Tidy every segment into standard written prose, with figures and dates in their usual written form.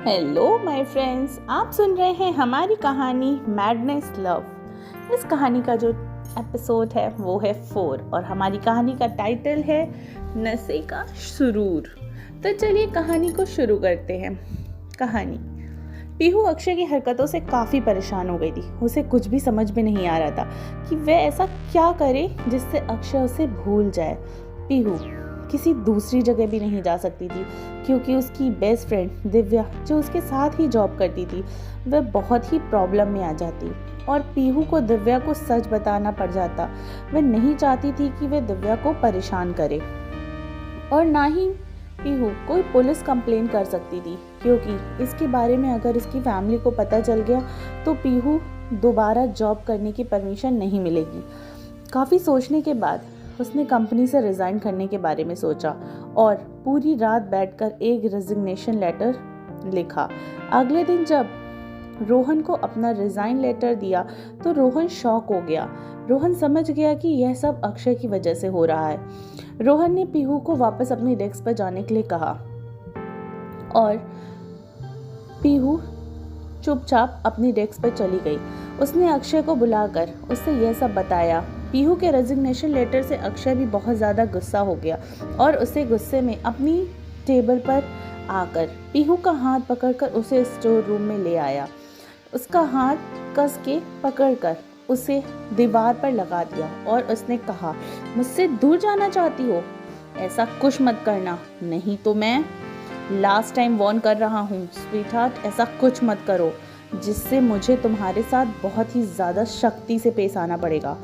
Hello my friends, आप सुन रहे हैं हमारी कहानी मैडनेस लव। इस कहानी का जो एपिसोड है वो है 4 और हमारी कहानी का टाइटल है नशे का सुरूर। तो चलिए कहानी को शुरू करते हैं। कहानी। पीहू अक्षय की हरकतों से काफ़ी परेशान हो गई थी। उसे कुछ भी समझ में नहीं आ रहा था कि वह ऐसा क्या करे जिससे अक्षय उसे भूल जाए। पीहू किसी दूसरी जगह भी नहीं जा सकती थी क्योंकि उसकी बेस्ट फ्रेंड दिव्या जो उसके साथ ही जॉब करती थी वह बहुत ही प्रॉब्लम में आ जाती और पीहू को दिव्या को सच बताना पड़ जाता। वह नहीं चाहती थी कि वह दिव्या को परेशान करे और ना ही पीहू कोई पुलिस कंप्लेन कर सकती थी क्योंकि इसके बारे में अगर इसकी फैमिली को पता चल गया तो पीहू दोबारा जॉब करने की परमिशन नहीं मिलेगी। काफ़ी सोचने के बाद उसने कंपनी से रिज़ाइन करने के बारे में सोचा और पूरी रात बैठकर एक रेजिग्नेशन लेटर लिखा। अगले दिन जब रोहन को अपना रिज़ाइन लेटर दिया तो रोहन शॉक हो गया। रोहन समझ गया कि यह सब अक्षय की वजह से हो रहा है। रोहन ने पीहू को वापस अपनी डेस्क पर जाने के लिए कहा और पीहू चुपचाप अपनी डेस्क पर चली गई। उसने अक्षय को बुलाकर उससे यह सब बताया। पीहू के रेजिग्नेशन लेटर से अक्षय भी बहुत ज़्यादा गुस्सा हो गया और उसे गुस्से में अपनी टेबल पर आकर पीहू का हाथ पकड़कर उसे स्टोर रूम में ले आया। उसका हाथ कस के पकड़कर उसे दीवार पर लगा दिया और उसने कहा, मुझसे दूर जाना चाहती हो? ऐसा कुछ मत करना, नहीं तो मैं लास्ट टाइम वॉर्न कर रहा हूँ स्वीटहार्ट, ऐसा कुछ मत करो जिससे मुझे तुम्हारे साथ बहुत ही ज़्यादा शक्ति से पेश आना पड़ेगा।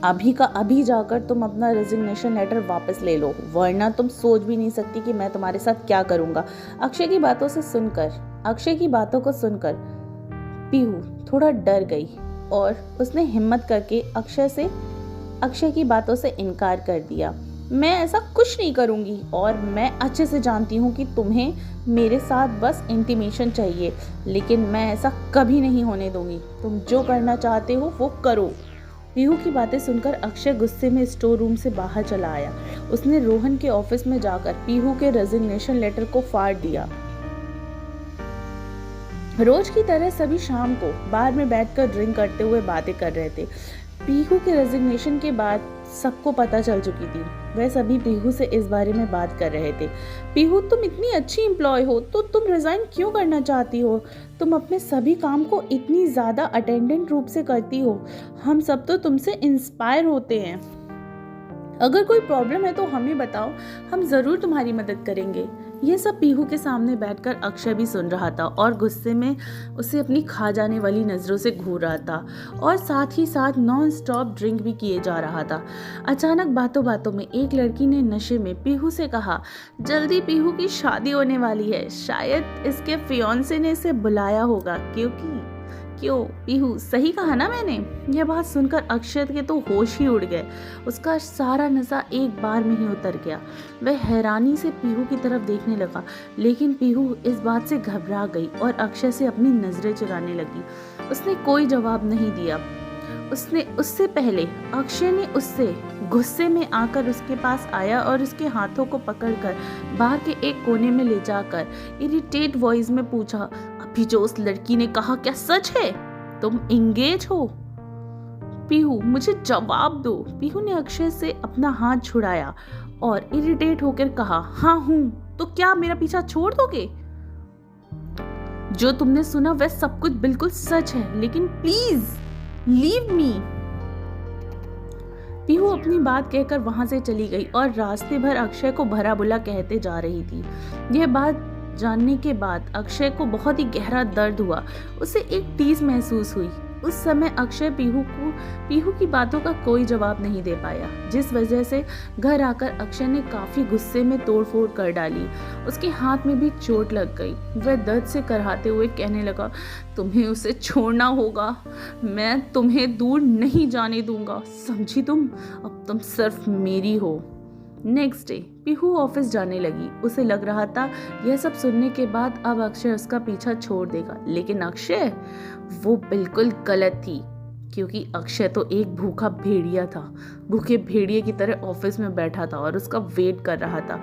अभी का अभी जाकर तुम अपना रेजिग्नेशन लेटर वापस ले लो, वरना तुम सोच भी नहीं सकती कि मैं तुम्हारे साथ क्या करूँगा। अक्षय की बातों को सुनकर पीहू थोड़ा डर गई और उसने हिम्मत करके अक्षय की बातों से इनकार कर दिया। मैं ऐसा कुछ नहीं करूँगी और मैं अच्छे से जानती हूँ कि तुम्हें मेरे साथ बस इंटीमेशन चाहिए, लेकिन मैं ऐसा कभी नहीं होने दूँगी। तुम जो करना चाहते हो वो करो। पीहू की बातें सुनकर अक्षय गुस्से में स्टोर रूम से बाहर चला आया। उसने रोहन के ऑफिस में जाकर पीहू के रेजिग्नेशन लेटर को फाड़ दिया। रोज की तरह सभी शाम को बार में बैठकर ड्रिंक करते हुए बातें कर रहे थे। पीहू के रेजिग्नेशन के बाद सबको पता चल चुकी थी। वह सभी पीहू से इस बारे में बात कर रहे थे। पीहू, तुम इतनी अच्छी एम्प्लॉय हो तो तुम रिजाइन क्यों करना चाहती हो? तुम अपने सभी काम को इतनी ज़्यादा अटेंडेंट रूप से करती हो, हम सब तो तुमसे इंस्पायर होते हैं। अगर कोई प्रॉब्लम है तो हमें बताओ, हम ज़रूर तुम्हारी मदद करेंगे। यह सब पीहू के सामने बैठकर अक्षय भी सुन रहा था और गुस्से में उसे अपनी खा जाने वाली नज़रों से घूर रहा था और साथ ही साथ नॉन स्टॉप ड्रिंक भी किए जा रहा था। अचानक बातों बातों में एक लड़की ने नशे में पीहू से कहा, जल्दी पीहू की शादी होने वाली है, शायद इसके फियांसे ने इसे बुलाया होगा। क्यों पीहू, सही कहा ना मैंने? यह बात सुनकर अक्षय के तो होश ही उड़ गए। उसका सारा नशा एक बार में ही उतर गया। वह हैरानी से पीहू की तरफ देखने लगा, लेकिन पीहू इस बात से घबरा गई और अक्षय से अपनी नजरें चुराने लगी। उसने कोई जवाब नहीं दिया। उससे पहले अक्षय ने उससे गुस्से में आकर उसके पास आया और उसके हाथों को पकड़कर बाहर के एक कोने में ले जाकर इरिटेट वॉइस में पूछा, अभी जो उस लड़की ने कहा क्या सच है? तुम एंगेज हो? पीहू, मुझे जवाब दो। पीहू ने अक्षय से अपना हाथ छुड़ाया और इरिटेट होकर कहा, हाँ हूँ, तो क्या मेरा पीछा छोड़ दोगे? जो तुमने सुना वह सब कुछ बिल्कुल सच है, लेकिन प्लीज लीव मी। पीहू अपनी बात कहकर वहां से चली गई और रास्ते भर अक्षय को भला बुरा कहते जा रही थी। यह बात जानने के बाद अक्षय को बहुत ही गहरा दर्द हुआ। उसे एक टीस महसूस हुई। उस समय अक्षय पीहू की बातों का कोई जवाब नहीं दे पाया, जिस वजह से घर आकर अक्षय ने काफी गुस्से में तोड़फोड़ कर डाली। उसके हाथ में भी चोट लग गई। वह दर्द से कराहते हुए कहने लगा, तुम्हें उसे छोड़ना होगा, मैं तुम्हें दूर नहीं जाने दूंगा, समझी तुम? अब तुम सिर्फ मेरी हो। नेक्स्ट डे पीहू ऑफिस जाने लगी। उसे लग रहा था यह सब सुनने के बाद अब अक्षय उसका पीछा छोड़ देगा, लेकिन अक्षय वो बिल्कुल गलत थी क्योंकि अक्षय तो एक भूखा भेड़िया था। भूखे भेड़िए की तरह ऑफिस में बैठा था और उसका वेट कर रहा था।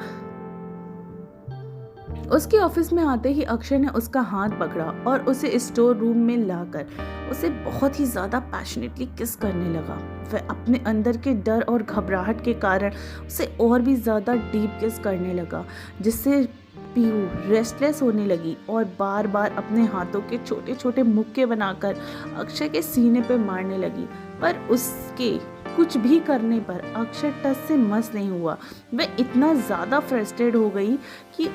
उसके ऑफिस में आते ही अक्षय ने उसका हाथ पकड़ा और उसे स्टोर रूम में लाकर उसे बहुत ही ज़्यादा पैशनेटली किस करने लगा। वह अपने अंदर के डर और घबराहट के कारण उसे और भी ज़्यादा डीप किस करने लगा, जिससे पीहू रेस्टलेस होने लगी और बार बार अपने हाथों के छोटे छोटे मुक्के बनाकर अक्षय के सीने पे मारने लगी। पर उसके कुछ भी करने पर अक्षय टस से मस नहीं हुआ। वह इतना ज़्यादा फ्रस्ट्रेट हो गई कि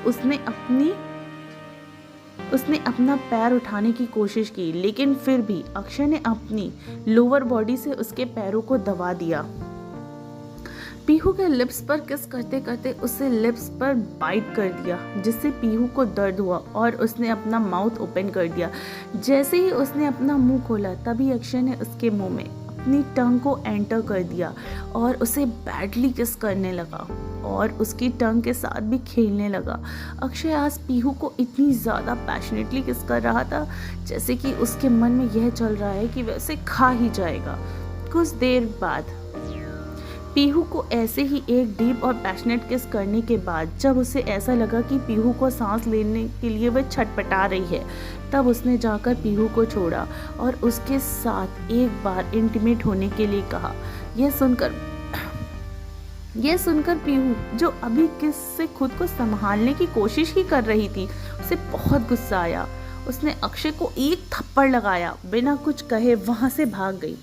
उसने अपना पैर उठाने की कोशिश की, लेकिन फिर भी अक्षय ने अपनी लोअर बॉडी से उसके पैरों को दबा दिया। पीहू के लिप्स पर किस करते करते उसे लिप्स पर बाइट कर दिया, जिससे पीहू को दर्द हुआ और उसने अपना माउथ ओपन कर दिया। जैसे ही उसने अपना मुंह खोला तभी अक्षय ने उसके मुंह में अपनी टंग को एंटर कर दिया और उसे बैडली किस करने लगा और उसकी टंग के साथ भी खेलने लगा। अक्षय आज पीहू को इतनी ज़्यादा पैशनेटली किस कर रहा था जैसे कि उसके मन में यह चल रहा है कि वह उसे खा ही जाएगा। कुछ देर बाद पीहू को ऐसे ही एक डीप और पैशनेट किस करने के बाद जब उसे ऐसा लगा कि पीहू को सांस लेने के लिए वह छटपटा रही है, तब उसने जाकर पीहू को छोड़ा और उसके साथ एक बार इंटीमेट होने के लिए कहा। यह सुनकर पीहू, जो अभी किस से खुद को संभालने की कोशिश ही कर रही थी, उसे बहुत गुस्सा आया। उसने अक्षय को एक थप्पड़ लगाया, बिना कुछ कहे वहां से भाग गई।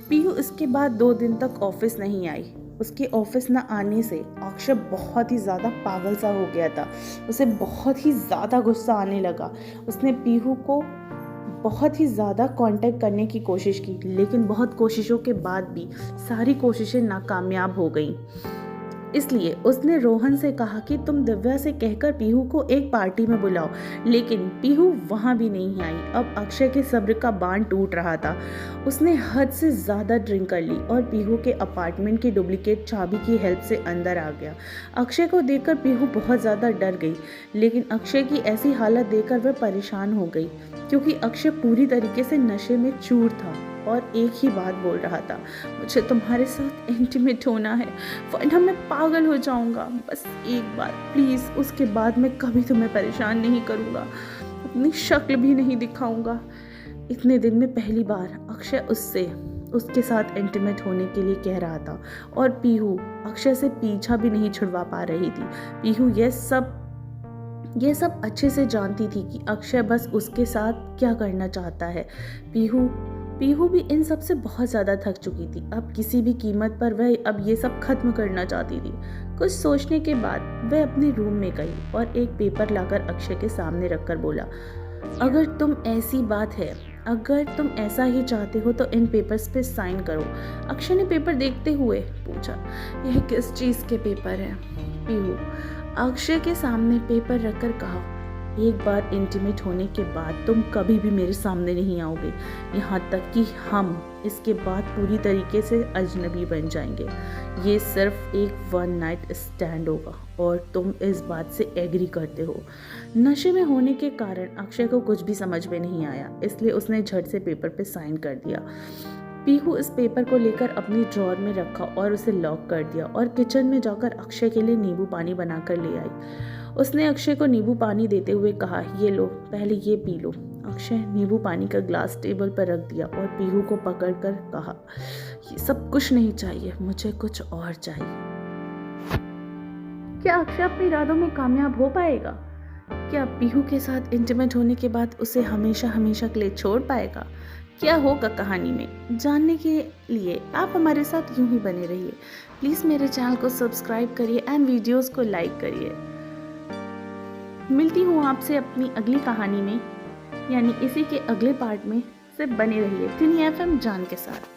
पीहू इसके बाद 2 दिन तक ऑफिस नहीं आई। उसके ऑफिस न आने से अक्षय बहुत ही ज़्यादा पागल सा हो गया था। उसे बहुत ही ज़्यादा गुस्सा आने लगा। उसने पीहू को बहुत ही ज़्यादा कांटेक्ट करने की कोशिश की, लेकिन बहुत कोशिशों के बाद भी सारी कोशिशें नाकामयाब हो गईं। इसलिए उसने रोहन से कहा कि तुम दिव्या से कहकर पीहू को एक पार्टी में बुलाओ, लेकिन पीहू वहां भी नहीं आई। अब अक्षय के सब्र का बांध टूट रहा था। उसने हद से ज़्यादा ड्रिंक कर ली और पीहू के अपार्टमेंट की डुप्लीकेट चाबी की हेल्प से अंदर आ गया। अक्षय को देखकर पीहू बहुत ज़्यादा डर गई, लेकिन अक्षय की ऐसी हालत देखकर वह परेशान हो गई, क्योंकि अक्षय पूरी तरीके से नशे में चूर था और एक ही बात बोल रहा था, मुझे तुम्हारे साथ इंटीमेट होना है, वरना मैं पागल हो जाऊंगा। बस एक बार प्लीज़, उसके बाद मैं कभी तुम्हें परेशान नहीं करूंगा, अपनी शक्ल भी नहीं दिखाऊंगा। इतने दिन में पहली बार अक्षय उसके साथ इंटीमेट होने के लिए कह रहा था और पीहू अक्षय से पीछा भी नहीं छुड़वा पा रही थी। पीहू यह सब अच्छे से जानती थी कि अक्षय बस उसके साथ क्या करना चाहता है। पीहू भी इन सब से बहुत ज़्यादा थक चुकी थी। अब किसी भी कीमत पर वह अब ये सब खत्म करना चाहती थी। कुछ सोचने के बाद वह अपने रूम में गई और एक पेपर लाकर अक्षय के सामने रखकर बोला, अगर तुम ऐसा ही चाहते हो तो इन पेपर्स पे साइन करो। अक्षय ने पेपर देखते हुए पूछा, यह किस चीज़ के पेपर हैं? पीहू अक्षय के सामने पेपर रखकर कहा, एक बार इंटीमेट होने के बाद तुम कभी भी मेरे सामने नहीं आओगे, यहाँ तक कि हम इसके बाद पूरी तरीके से अजनबी बन जाएंगे। ये सिर्फ एक 1 नाइट स्टैंड होगा और तुम इस बात से एग्री करते हो। नशे में होने के कारण अक्षय को कुछ भी समझ में नहीं आया, इसलिए उसने झट से पेपर पे साइन कर दिया। पीहू इस पेपर को लेकर अपनी ड्रॉअर में रखा और उसे लॉक कर दिया और किचन में जाकर अक्षय के लिए नींबू पानी बनाकर ले आई। उसने अक्षय को नींबू पानी देते हुए कहा, ये लो, पहले ये पी लो। अक्षय नींबू पानी का ग्लास टेबल पर रख दिया और पीहू को पकड़कर कहा, ये सब कुछ नहीं चाहिए, मुझे कुछ और चाहिए। क्या अक्षय अपने इरादों में कामयाब हो पाएगा? क्या पीहू के साथ इंटीमेट होने के बाद उसे हमेशा हमेशा के लिए छोड़ पाएगा? क्या होगा कहानी में, जानने के लिए आप हमारे साथ यूं ही बने रहिए। प्लीज़ मेरे चैनल को सब्सक्राइब करिए एंड वीडियोस को लाइक करिए। मिलती हूँ आपसे अपनी अगली कहानी में, यानी इसी के अगले पार्ट में। से बने रहिए टिनी FM जान के साथ।